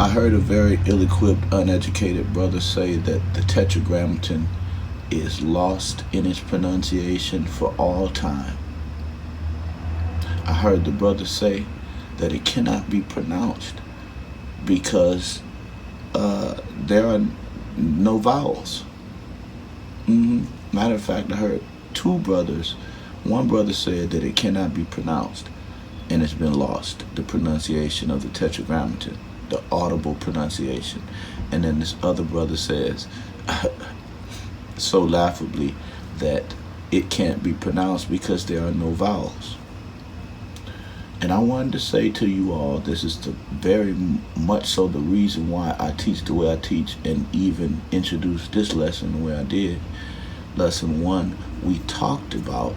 I heard a very ill-equipped, uneducated brother say that the Tetragrammaton is lost in its pronunciation for all time. I heard the brother say that it cannot be pronounced because there are no vowels. Matter of fact, I heard two brothers. One brother said that it cannot be pronounced and it's been lost, the pronunciation of the Tetragrammaton, the audible pronunciation. And then this other brother says, so laughably, that it can't be pronounced because there are no vowels. And I wanted to say to you all, this is very much so the reason why I teach the way I teach and even introduced this lesson the way I did. Lesson 1, we talked about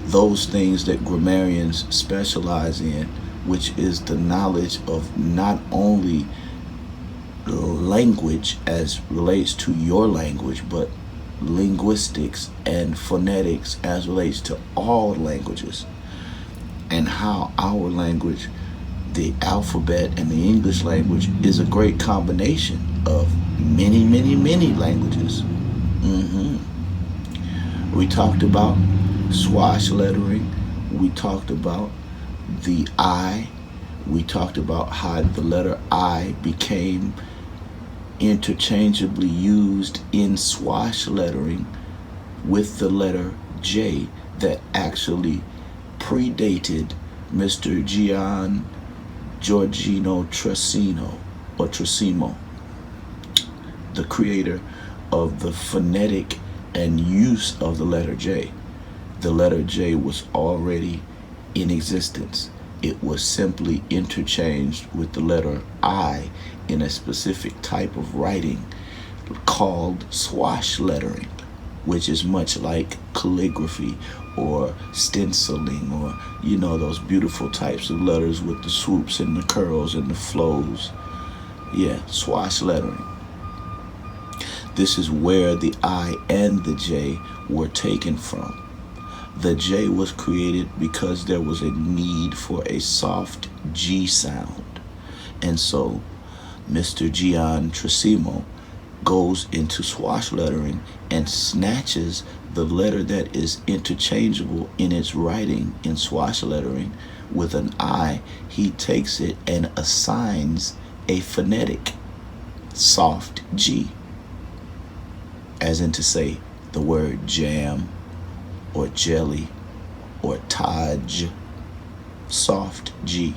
those things that grammarians specialize in, which is the knowledge of not only language as relates to your language, but linguistics and phonetics as relates to all languages, and how our language, the alphabet and the English language, is a great combination of many, many, many languages. We talked about swash lettering. We talked about the I. We talked about how the letter I became interchangeably used in swash lettering with the letter J that actually predated Mr. Gian Giorgino Trissimo, the creator of the phonetic and use of the letter J. The letter J was already in existence. It was simply interchanged with the letter I in a specific type of writing called swash lettering, which is much like calligraphy or stenciling, or those beautiful types of letters with the swoops and the curls and the flows. Yeah, swash lettering. This is where the I and the J were taken from. The J was created because there was a need for a soft G sound. And so Mr. Gian Trissimo goes into swash lettering and snatches the letter that is interchangeable in its writing in swash lettering with an I. He takes it and assigns a phonetic soft G, as in to say the word jam or jelly or Taj, soft G.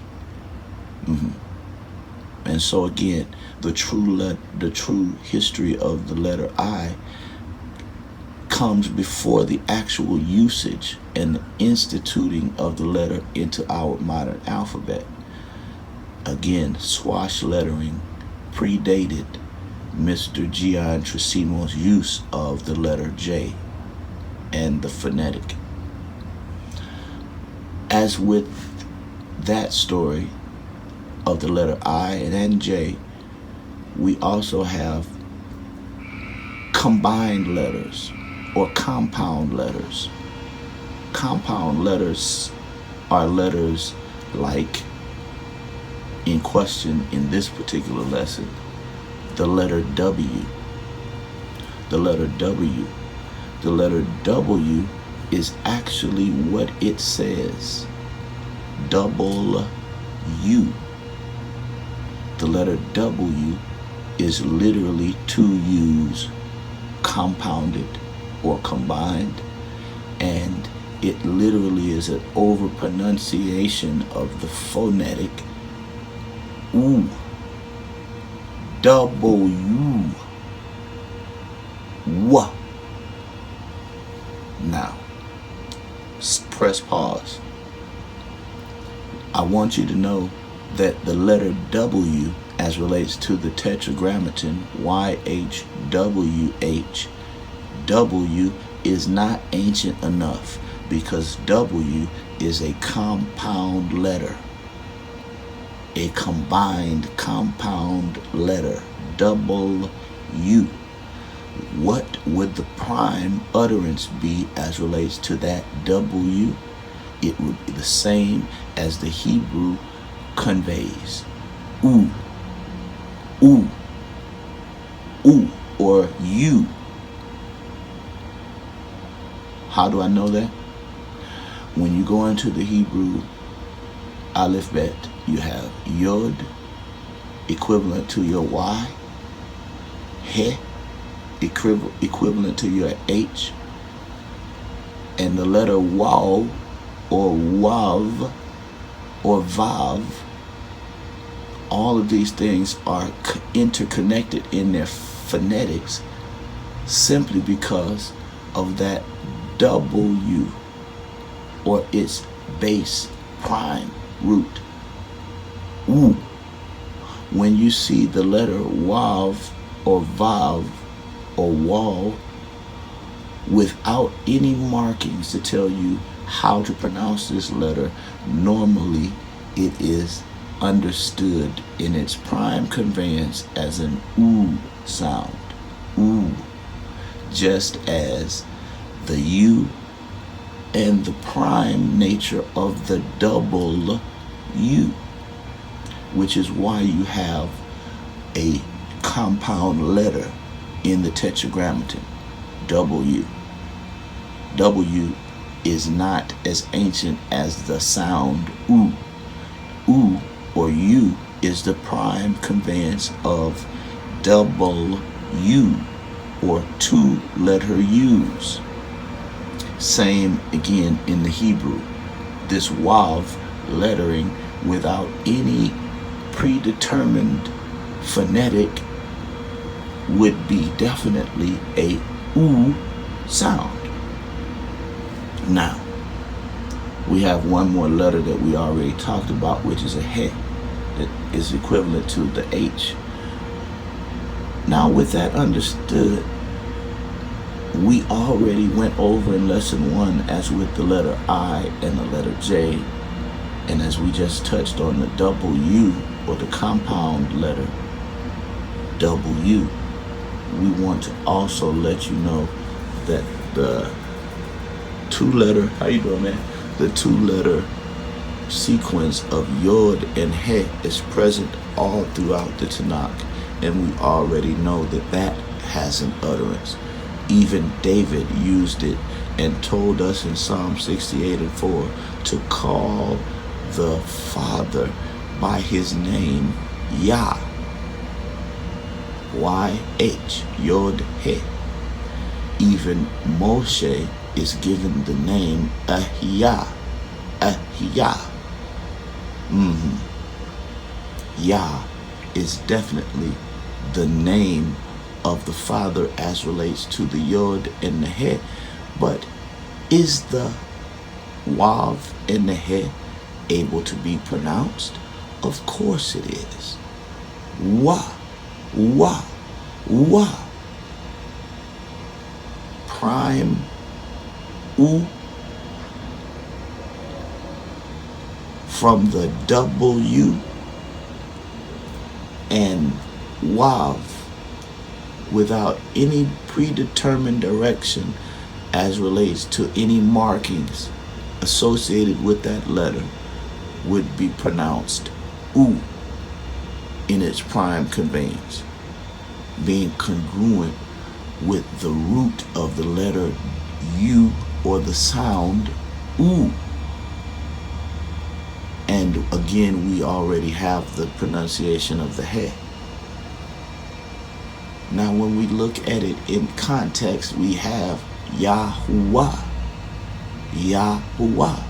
And so again, the true history of the letter I comes before the actual usage and the instituting of the letter into our modern alphabet. Again, swash lettering predated Mr. Gian Trissimo's use of the letter J and the phonetic. As with that story of the letter I and J, we also have combined letters or compound letters. Compound letters are letters like, in question in this particular lesson, the letter W. The letter W. The letter W is actually what it says. Double U. The letter W is literally two U's compounded or combined, and it literally is an overpronunciation of the phonetic U. W. W. Now, press pause. I want you to know that the letter W, as relates to the Tetragrammaton, YHWH, W is not ancient enough because W is a compound letter, a combined compound letter, double U. What would the prime utterance be as relates to that W? It would be the same as the Hebrew conveys. U. oo, oo, or you. How do I know that? When you go into the Hebrew alphabet, you have Yod, equivalent to your Y, He, equivalent to your H, and the letter Waw, or Wav, or Vav. All of these things are interconnected in their phonetics simply because of that W, or its base prime root. Ooh. When you see the letter Wav or Vav or Wall without any markings to tell you how to pronounce this letter, normally it is understood in its prime conveyance as an oo sound. Ooh. Just as the U and the prime nature of the double U, which is why you have a compound letter in the Tetragrammaton, W. W is not as ancient as the sound oo. Oo, or U, is the prime conveyance of double U, or two-letter U's. Same again in the Hebrew. This Wav lettering without any predetermined phonetic would be definitely a oo sound. Now, we have one more letter that we already talked about, which is a He, that is equivalent to the H. Now, with that understood, we already went over in lesson 1 as with the letter I and the letter J, and as we just touched on the W, or the compound letter W, we want to also let you know that the two-letter, how you doing, man? The two-letter sequence of Yod and He is present all throughout the Tanakh, and we already know that that has an utterance. Even David used it and told us in Psalm 68:4 to call the Father by his name, Yah. Y-H, Yod He. Even Moshe is given the name Ahiyah. Ahiyah. Yah is definitely the name of the Father as relates to the Yod and the He, but is the Wav and the He able to be pronounced? Of course it is. Wa, wa, wa. Prime oo from the W and Wav without any predetermined direction as relates to any markings associated with that letter would be pronounced oo in its prime conveyance, being congruent with the root of the letter U, or the sound oo. And again, we already have the pronunciation of the He. Now, when we look at it in context, we have Yahuwah. Yahuwah.